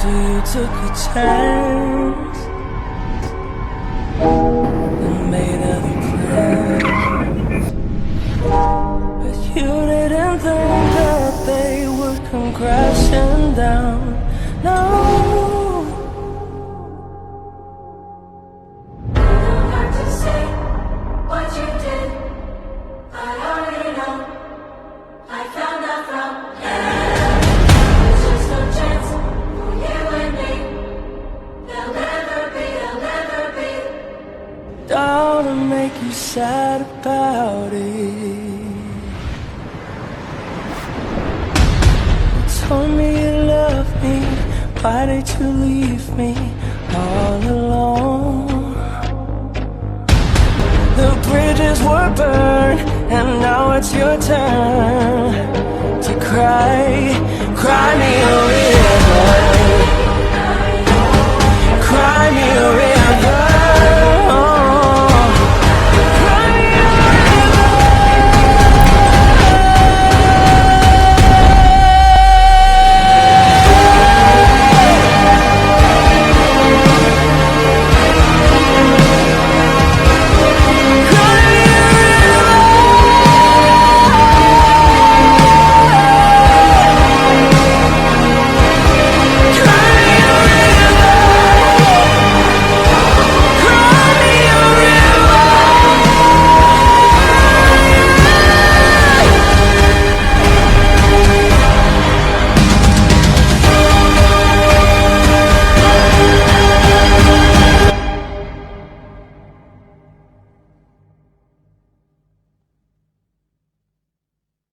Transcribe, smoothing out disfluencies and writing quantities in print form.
you took a chance and made other plans, but you didn't think that they would come crashing down. No. Don't make you sad about it. You told me you loved me. Why did you leave me all alone? The bridges were burned, and now it's your turn to cry, cry me a river.